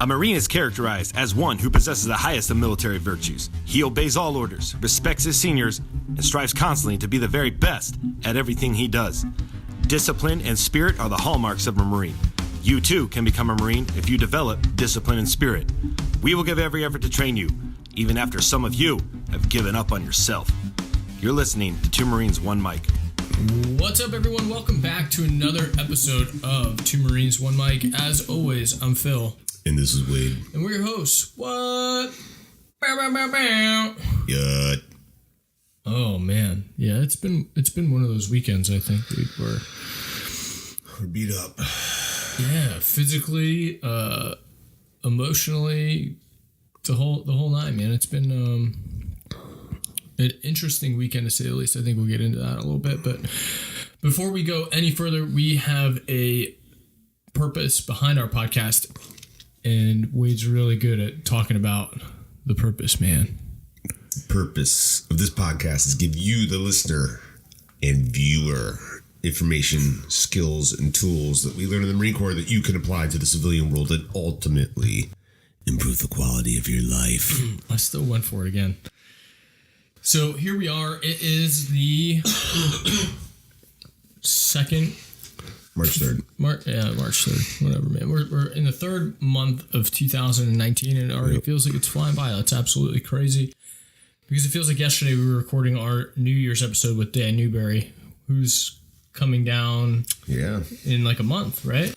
A Marine is characterized as one who possesses the highest of military virtues. He obeys all orders, respects his seniors, and strives constantly to be the very best at everything he does. Discipline and spirit are the hallmarks of a Marine. You too can become a Marine if you develop discipline and spirit. We will give every effort to train you, even after some of you have given up on yourself. You're listening to Two Marines, One Mic. What's up, everyone? Welcome back to another episode of Two Marines, One Mic. As always, I'm Phil. And this is Wade. And we're your hosts. What? Bow, bow, bow, bow. Yeah. Oh, man. Yeah, it's been one of those weekends, I think, dude, where we're beat up. Yeah, physically, emotionally, the whole nine, man. It's been an interesting weekend, to say the least. I think we'll get into that a little bit. But before we go any further, we have a purpose behind our podcast. And Wade's really good at talking about the purpose, man. The purpose of this podcast is give you, the listener and viewer, information, skills, and tools that we learn in the Marine Corps that you can apply to the civilian world and ultimately improve the quality of your life. I still went for it again. So here we are. It is the March 3rd. March 3rd. Whatever, man. We're in the third month of 2019, and it already feels like it's flying by. That's absolutely crazy. Because it feels like yesterday we were recording our New Year's episode with Dan Newberry, who's coming down in like a month, right?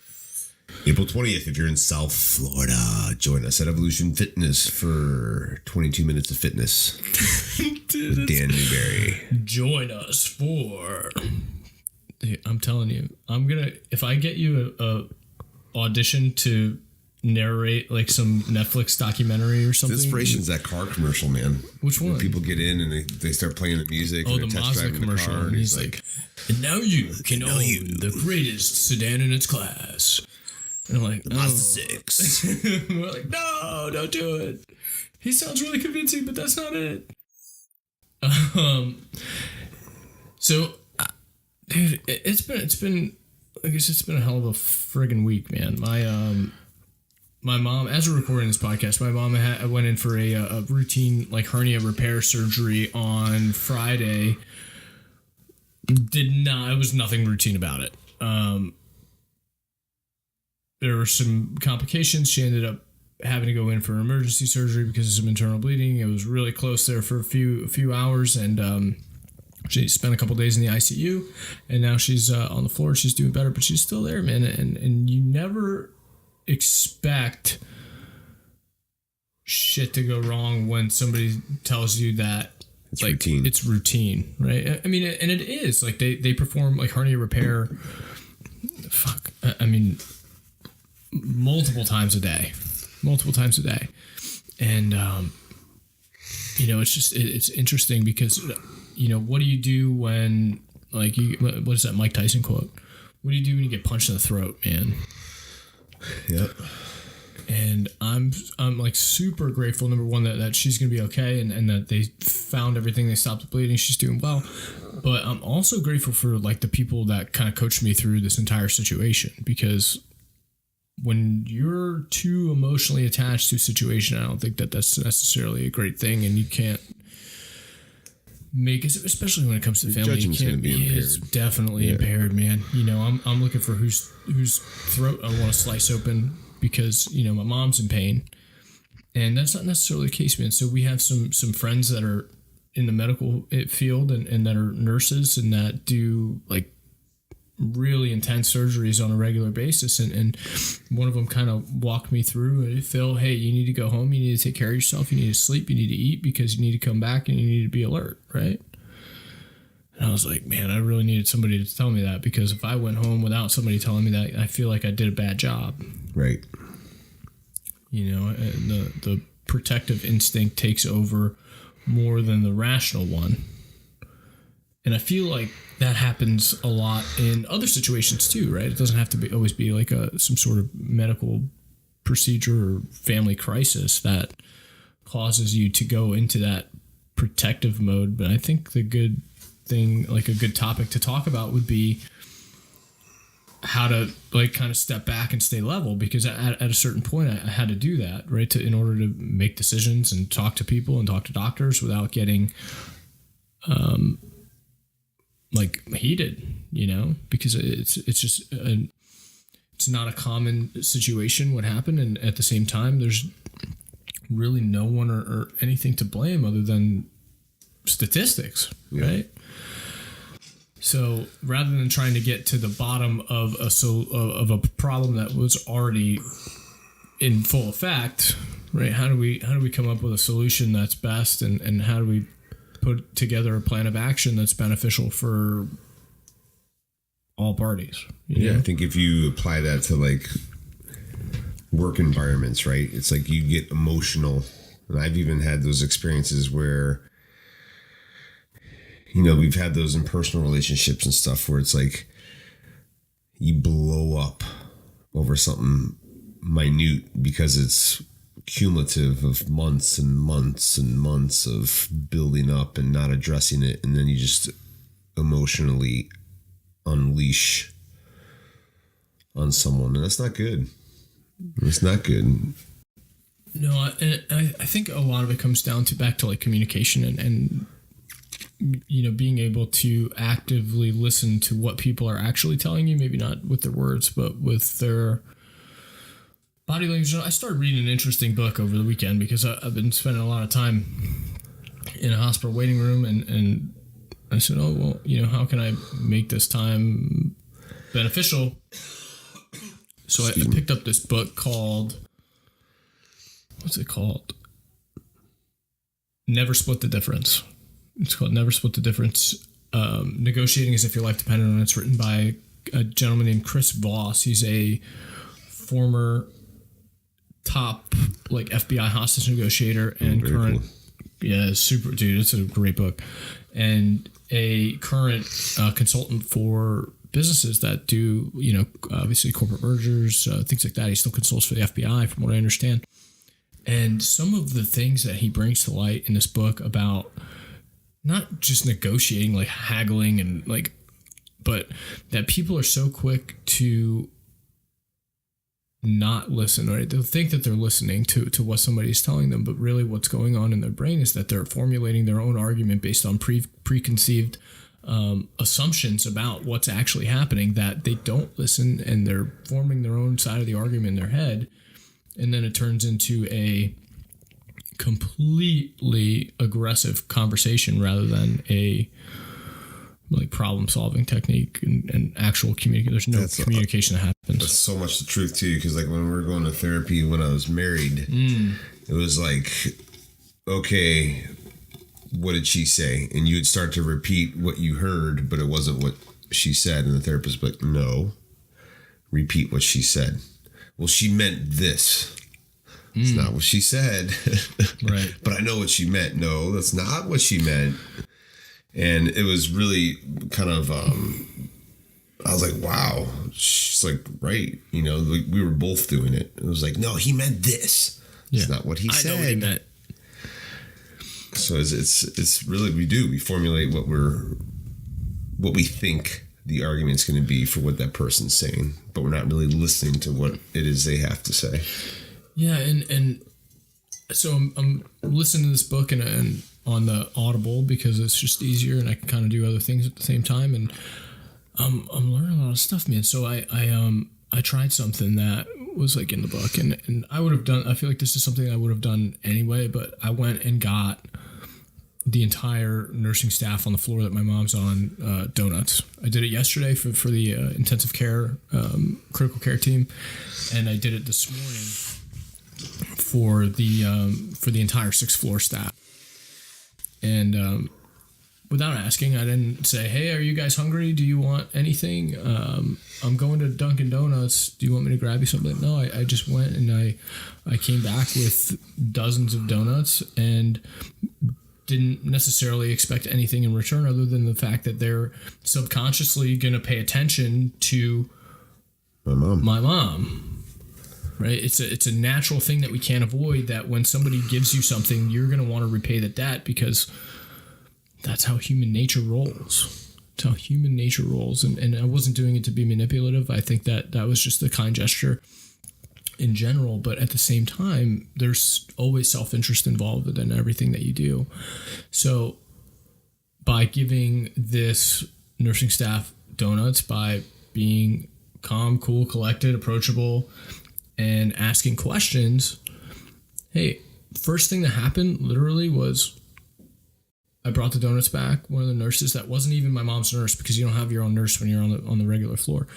April 20th, if you're in South Florida, join us at Evolution Fitness for 22 minutes of fitness. Dude, with Dan Newberry. Join us for... I'm telling you, if I get you a audition to narrate like some Netflix documentary or something. The inspiration's that car commercial, man. Which one? When people get in and they start playing the music. Oh, and the test Mazda commercial. And he's like, and now you can own the greatest sedan in its class. And I'm like, Mazda 6. We're like, no, don't do it. He sounds really convincing, but that's not it. So, dude, it's been I guess it's been a hell of a friggin' week, man. My mom, as we're recording this podcast, my mom went in for a routine like hernia repair surgery on Friday. It was nothing routine about it. There were some complications. She ended up having to go in for emergency surgery because of some internal bleeding. It was really close there for a few hours, and she spent a couple days in the ICU, and now she's on the floor. She's doing better, but she's still there, man. And you never expect shit to go wrong when somebody tells you that it's like routine. It's routine, right? I mean, and it is like they perform like hernia repair. Multiple times a day, and it's interesting because what do you do when what is that Mike Tyson quote? What do you do when you get punched in the throat, man? Yep. And I'm like super grateful, number one, that she's gonna be okay and that they found everything, they stopped the bleeding, she's doing well. But I'm also grateful for like the people that kind of coached me through this entire situation, because when you're too emotionally attached to a situation, I don't think that's necessarily a great thing, and you can't make it, especially when it comes to family. Judgment's going to be impaired. It's definitely impaired, man. I'm looking for whose throat I want to slice open because my mom's in pain, and that's not necessarily the case, man. So we have some friends that are in the medical field and that are nurses and that do like really intense surgeries on a regular basis, and one of them kind of walked me through Phil, hey, you need to go home, you need to take care of yourself, you need to sleep, you need to eat, because you need to come back and you need to be alert, right? And I was like, man, I really needed somebody to tell me that, because if I went home without somebody telling me that, I feel like I did a bad job, right? And the protective instinct takes over more than the rational one. And I feel like that happens a lot in other situations too, right? It doesn't have to always be like some sort of medical procedure or family crisis that causes you to go into that protective mode. But I think the good thing, like a good topic to talk about, would be how to like kind of step back and stay level, because at a certain point I had to do that, right, in order to make decisions and talk to people and talk to doctors without getting like heated, because it's just it's not a common situation what happened, and at the same time there's really no one or anything to blame other than statistics, right? So rather than trying to get to the bottom of a problem that was already in full effect, right? How do we come up with a solution that's best, and how do we put together a plan of action that's beneficial for all parties? I think if you apply that to like work environments, right? It's like you get emotional, and I've even had those experiences where, we've had those in personal relationships and stuff where it's like you blow up over something minute because it's cumulative of months and months and months of building up and not addressing it, and then you just emotionally unleash on someone, and that's not good. It's not good. No, and I think a lot of it comes down to back to like communication and being able to actively listen to what people are actually telling you, maybe not with their words, but with their body language. I started reading an interesting book over the weekend because I've been spending a lot of time in a hospital waiting room, and I said, oh, well, how can I make this time beneficial? So I picked up this book called, what's it called? Never Split the Difference. It's called Never Split the Difference. Negotiating as if your life depended on it. It's written by a gentleman named Chris Voss. He's a former top like FBI hostage negotiator and current, super dude. It's a great book, and a current consultant for businesses that do, obviously corporate mergers, things like that. He still consults for the FBI, from what I understand. And some of the things that he brings to light in this book about not just negotiating, like haggling and like, but that people are so quick to not listen, right? They'll think that they're listening to what somebody's telling them, but really what's going on in their brain is that they're formulating their own argument based on preconceived assumptions about what's actually happening, that they don't listen, and they're forming their own side of the argument in their head. And then it turns into a completely aggressive conversation rather than a like problem solving technique and actual communication. There's no communication that happens. That's so much the truth too, because like when we were going to therapy when I was married, it was like, okay, what did she say? And you would start to repeat what you heard, but it wasn't what she said, and the therapist was like, no, repeat what she said. Well, she meant this. It's not what she said. Right. But I know what she meant. No, that's not what she meant. And it was really kind of, I was like, wow. She's like, right. Like we were both doing it. It was like, no, he meant this. It's not what he said. I know what he meant. So it's really, we formulate what we think the argument's going to be for what that person's saying, but we're not really listening to what it is they have to say. Yeah, and so I'm listening to this book and on the Audible because it's just easier, and I can kind of do other things at the same time, and I'm learning a lot of stuff, man. So I tried something that was like in the book, and I would have done. I feel like this is something I would have done anyway, but I went and got the entire nursing staff on the floor that my mom's on donuts. I did it yesterday for the intensive care, critical care team, and I did it this morning for the entire 6th floor staff. And without asking, I didn't say, "Hey, are you guys hungry? Do you want anything? I'm going to Dunkin' Donuts. Do you want me to grab you something?" No, I just went and I came back with dozens of donuts and didn't necessarily expect anything in return other than the fact that they're subconsciously going to pay attention to my mom. Right? It's a natural thing that we can't avoid, that when somebody gives you something, you're going to want to repay the debt because that's how human nature rolls. how human nature rolls. And I wasn't doing it to be manipulative. I think that was just a kind gesture in general, but at the same time, there's always self-interest involved in everything that you do. So by giving this nursing staff donuts, by being calm, cool, collected, approachable, and asking questions, hey, first thing that happened literally was I brought the donuts back. One of the nurses that wasn't even my mom's nurse, because you don't have your own nurse when you're on the regular floor,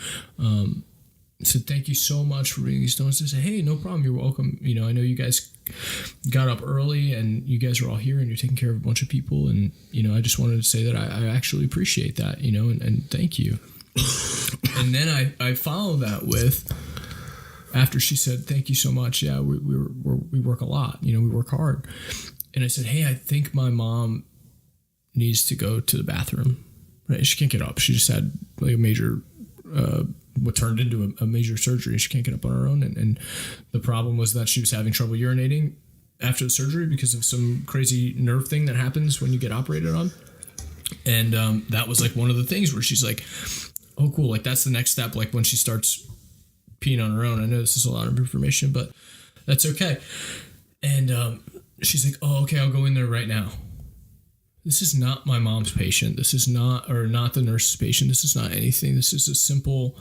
said, thank you so much for bringing these donuts. I said, hey, no problem. You're welcome. You know, I know you guys got up early and you guys are all here and you're taking care of a bunch of people. And, you know, I just wanted to say that I actually appreciate that, you know, and thank you. And then I followed that with, after she said, thank you so much. Yeah, we work a lot. You know, we work hard. And I said, hey, I think my mom needs to go to the bathroom. Right? She can't get up. She just had like a major, what turned into a major surgery. She can't get up on her own. And the problem was that she was having trouble urinating after the surgery because of some crazy nerve thing that happens when you get operated on. And that was like one of the things where she's like, oh, cool. Like that's the next step. Like when she starts peeing on her own. I know this is a lot of information, but that's okay. And she's like, oh, okay, I'll go in there right now. This is not my mom's patient. This is not the nurse's patient. This is not anything. This is a simple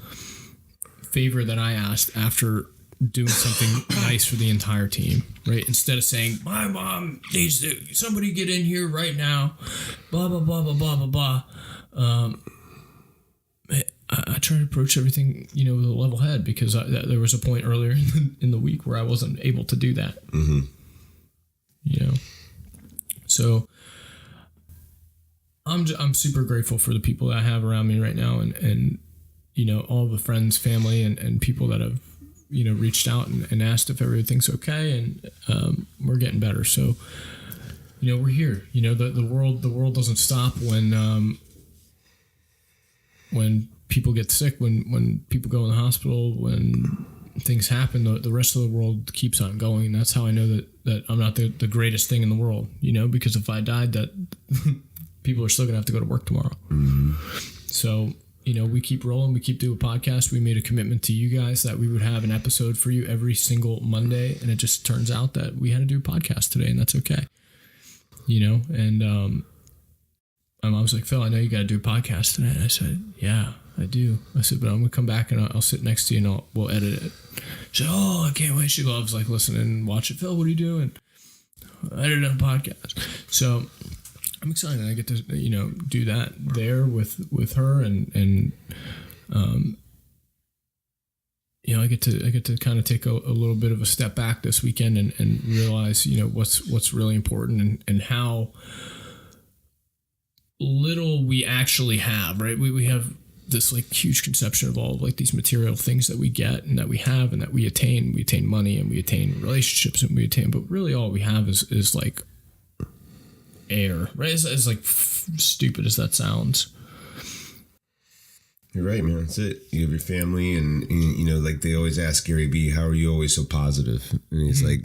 favor that I asked after doing something nice for the entire team, right? Instead of saying, my mom needs to, somebody get in here right now, blah, blah, blah, blah, blah, blah, blah. I try to approach everything, you know, with a level head, because there was a point earlier in the week where I wasn't able to do that. Mm-hmm. You know? So I'm super grateful for the people that I have around me right now, and you know, all the friends, family, and people that have, you know, reached out and asked if everything's okay, and we're getting better. So, you know, we're here. You know, the world doesn't stop when people get sick, when people go in the hospital, when things happen, the rest of the world keeps on going. And that's how I know that I'm not the greatest thing in the world, you know, because if I died, that people are still gonna have to go to work tomorrow. Mm-hmm. So, you know, we keep rolling, we keep doing a podcast. We made a commitment to you guys that we would have an episode for you every single Monday, and it just turns out that we had to do a podcast today, and that's okay. You know, and my mom's like, Phil, I know you got to do a podcast today. And I said, yeah, I do. I said, but I'm gonna come back and I'll sit next to you and we'll edit it. She said, oh, I can't wait. She loves like listening and watching. Phil, what are you doing? I edited a podcast. So I'm excited. I get to, you know, do that there with her, and you know, I get to kind of take a little bit of a step back this weekend and realize, you know, what's really important and how little we actually have, right? We have this like huge conception of all of like these material things that we get and that we have and that we attain. We attain money and we attain relationships and we attain, but really all we have is like air, right? It's like stupid as that sounds. You're right, man. That's it. You have your family, and you know, like they always ask Gary B, how are you always so positive? And he's like,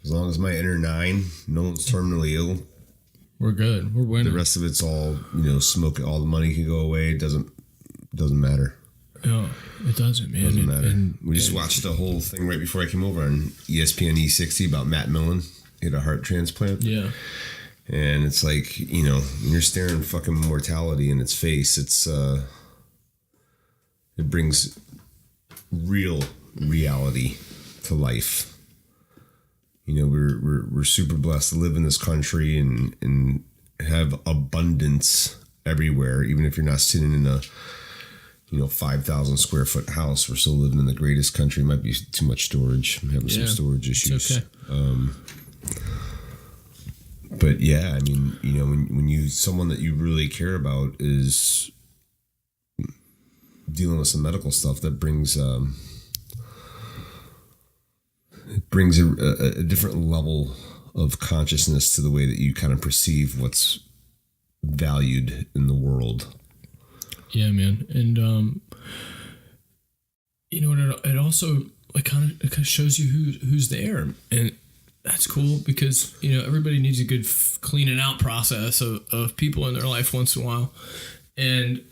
as long as my inner 9, no one's terminally ill, we're good. We're winning. The rest of it's all, you know, smoke. All the money can go away. It doesn't matter. No, it doesn't, man. It doesn't matter. We just watched the whole thing right before I came over on ESPN E60 about Matt Millen. He had a heart transplant. Yeah. And it's like, you know, when you're staring fucking mortality in its face, it brings real reality to life. You know, we're super blessed to live in this country and have abundance everywhere. Even if you're not sitting in a, you know, 5,000 square foot house, we're still living in the greatest country. It might be too much storage. I'm having some storage issues. It's okay. But yeah, I mean, you know, when you, someone that you really care about is dealing with some medical stuff, that brings a different level of consciousness to the way that you kind of perceive what's valued in the world. Yeah, man. And you know, it also like kind of shows you who's there, and that's cool because, you know, everybody needs a good cleaning out process of people in their life once in a while. And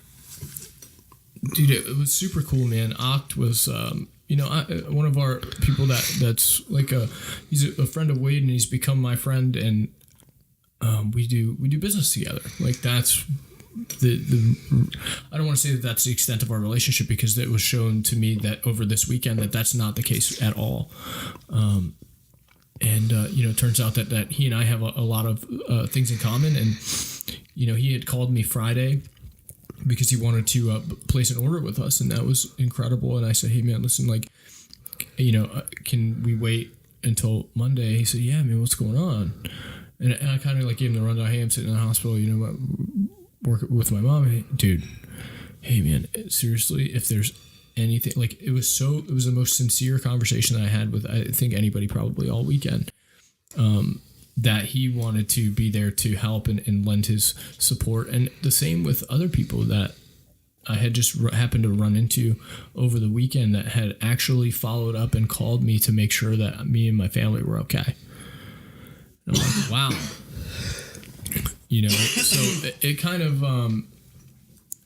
dude, it was super cool, man. Oct was, one of our people that's like he's a friend of Wade, and he's become my friend, and we do business together. Like that's the I don't want to say that that's the extent of our relationship, because it was shown to me that over this weekend that that's not the case at all. It turns out that he and I have a lot of things in common, and he had called me Friday because he wanted to place an order with us, and that was incredible. And I said, hey man, listen, like, can we wait until Monday? He said, yeah, man, what's going on? And I kind of like gave him the rundown. Hey, I'm sitting in the hospital, working with my mom. Hey, dude, hey man, seriously, if there's anything, like, it was the most sincere conversation that I had with, I think, anybody probably all weekend, that he wanted to be there to help and lend his support. And the same with other people that I had just happened to run into over the weekend that had actually followed up and called me to make sure that me and my family were okay. And I'm like, wow. So it kind of,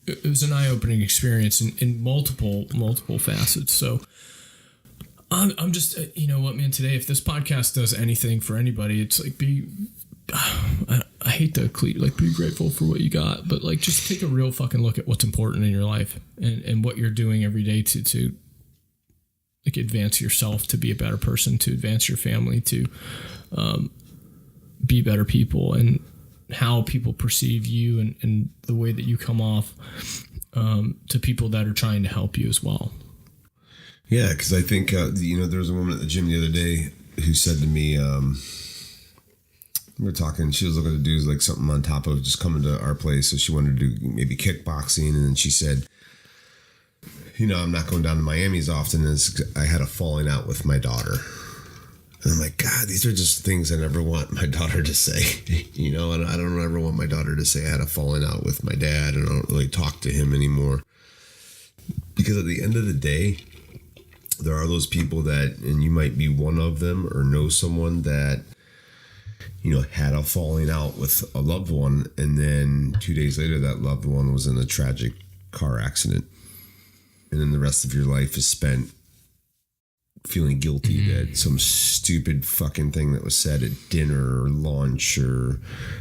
it was an eye-opening experience in multiple facets. So I'm just, you know what, man, today, if this podcast does anything for anybody, it's like I hate the cliche, like, be grateful for what you got, but like, just take a real fucking look at what's important in your life and what you're doing every day to like advance yourself, to be a better person, to advance your family, to be better people, and how people perceive you and the way that you come off to people that are trying to help you as well. Yeah, because I think, there was a woman at the gym the other day who said to me, we were talking, she was looking to do like something on top of just coming to our place. So she wanted to do maybe kickboxing. And then she said, I'm not going down to Miami as often as I had a falling out with my daughter. And I'm like, God, these are just things I never want my daughter to say, and I don't ever want my daughter to say I had a falling out with my dad and I don't really talk to him anymore. Because at the end of the day, there are those people that, and you might be one of them or know someone that, had a falling out with a loved one. And then 2 days later, that loved one was in a tragic car accident. And then the rest of your life is spent feeling guilty that some stupid fucking thing that was said at dinner or lunch or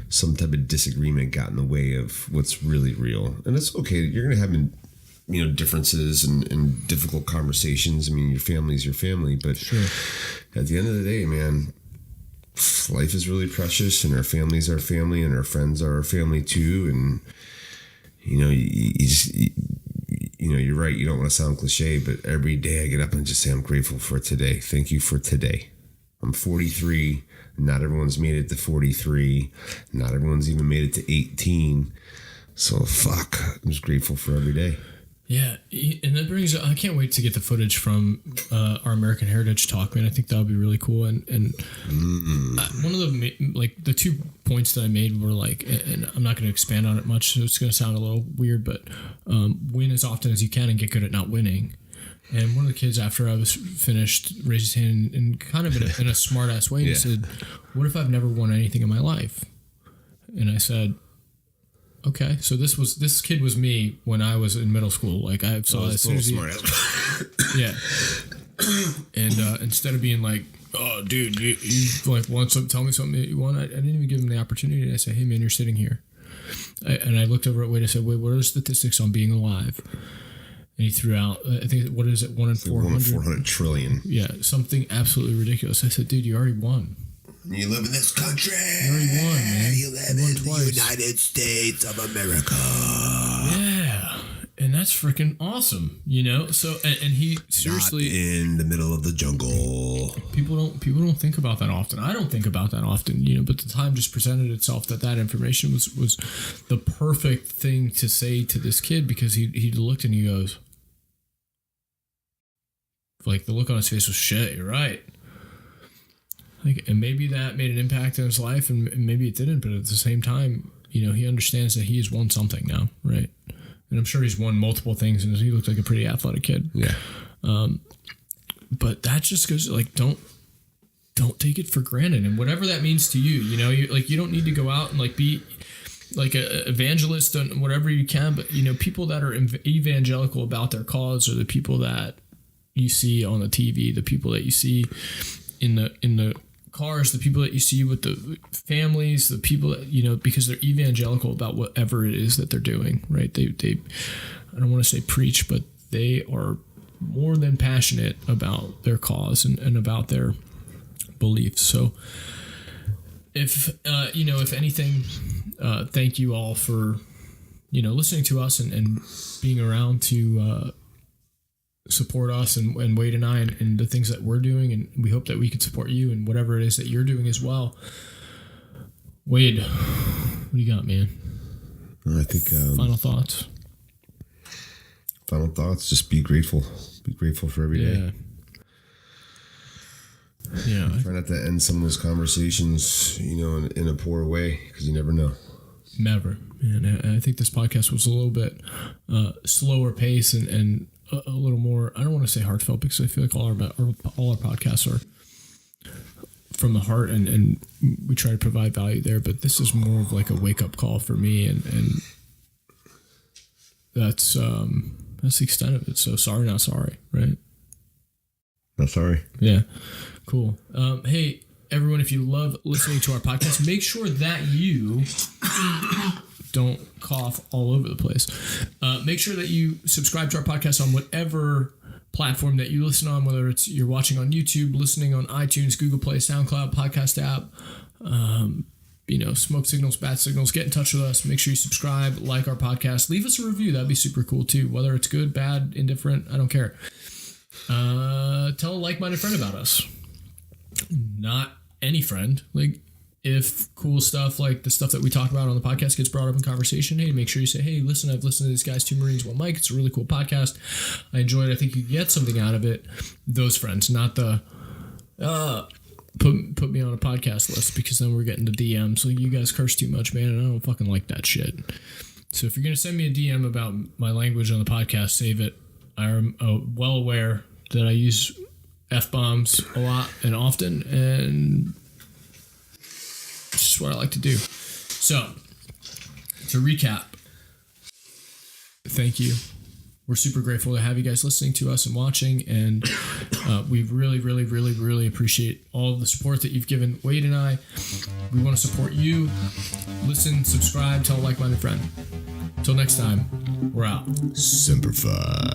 some type of disagreement got in the way of what's really real. And it's okay. You're going to have, differences and difficult conversations. I mean, your family's your family, but sure, at the end of the day, man, life is really precious, and our family's our family, and our friends are our family too. And, you're right. You don't want to sound cliche, but every day I get up and just say, I'm grateful for today. Thank you for today. I'm 43. Not everyone's made it to 43. Not everyone's even made it to 18. So fuck, I'm just grateful for every day. Yeah, and that brings, I can't wait to get the footage from our American Heritage Talk, man. I think that would be really cool. And one of the 2 points that I made were like, and I'm not going to expand on it much, so it's going to sound a little weird, but win as often as you can and get good at not winning. And one of the kids, after I was finished, raised his hand and kind of in a smart ass way, and he said, what if I've never won anything in my life? And I said, okay, so this kid was me when I was in middle school. Like, I saw as soon as yeah. And instead of being like, oh, dude, you like want something, tell me something that you want, I didn't even give him the opportunity. I said, hey man, you're sitting here. And I looked over at Wade. I said, wait, what are the statistics on being alive? And he threw out, I think, what is it, 1 in 400? 1 in 400 trillion. Yeah, something absolutely ridiculous. I said, dude, you already won. You live in this country. You already won, man. You live in the United States of America. Yeah. And that's freaking awesome, So, and he seriously, not in the middle of the jungle. People don't think about that often. I don't think about that often, but the time just presented itself that information was the perfect thing to say to this kid, because he looked and he goes, like, the look on his face was, shit, you're right. Like, and maybe that made an impact in his life, and maybe it didn't. But at the same time, he understands that he has won something now, right? And I'm sure he's won multiple things, and he looks like a pretty athletic kid. Yeah. But that just goes, like, don't take it for granted, and whatever that means to you, you don't need to go out and like be. like a evangelist and whatever you can, but you know, people that are evangelical about their cause are the people that you see on the TV, the people that you see in the cars, the people that you see with the families, the people that, you know, because they're evangelical about whatever it is that they're doing, right? They I don't want to say preach, but they are more than passionate about their cause and about their beliefs. So if anything, thank you all for, you know, listening to us and being around to support us and Wade and I and the things that we're doing. And we hope that we can support you in whatever it is that you're doing as well. Wade, what do you got, man? I think final thoughts. Final thoughts. Just be grateful. Be grateful for every day. Yeah. Try not to end some of those conversations, you know, in a poor way, because you never know. Never. And I think this podcast was a little bit slower pace and a little more, I don't want to say heartfelt, because I feel like all our podcasts are from the heart and we try to provide value there. But this is more of like a wake up call for me. And that's the extent of it. So sorry, not sorry, right? Not sorry. Yeah. Cool. Hey, everyone, if you love listening to our podcast, make sure that you don't cough all over the place. Make sure that you subscribe to our podcast on whatever platform that you listen on, whether it's you're watching on YouTube, listening on iTunes, Google Play, SoundCloud, podcast app, smoke signals, bat signals. Get in touch with us. Make sure you subscribe, like our podcast. Leave us a review. That'd be super cool too. Whether it's good, bad, indifferent, I don't care. Tell a like-minded friend about us. Not any friend. Like, if cool stuff like the stuff that we talk about on the podcast gets brought up in conversation, hey, make sure you say, hey, listen, I've listened to these guys, Two Marines, One Mike. It's a really cool podcast. I enjoyed it. I think you get something out of it. Those friends, not the put me on a podcast list, because then we're getting the DMs. So you guys curse too much, man, and I don't fucking like that shit. So if you're going to send me a DM about my language on the podcast, save it. I am well aware that I use F-bombs a lot and often, and it's just what I like to do. So, to recap, thank you. We're super grateful to have you guys listening to us and watching, and we really, really, really, really appreciate all of the support that you've given Wade and I. We want to support you. Listen, subscribe, tell a like-minded friend. Until next time, we're out. Semper Fi.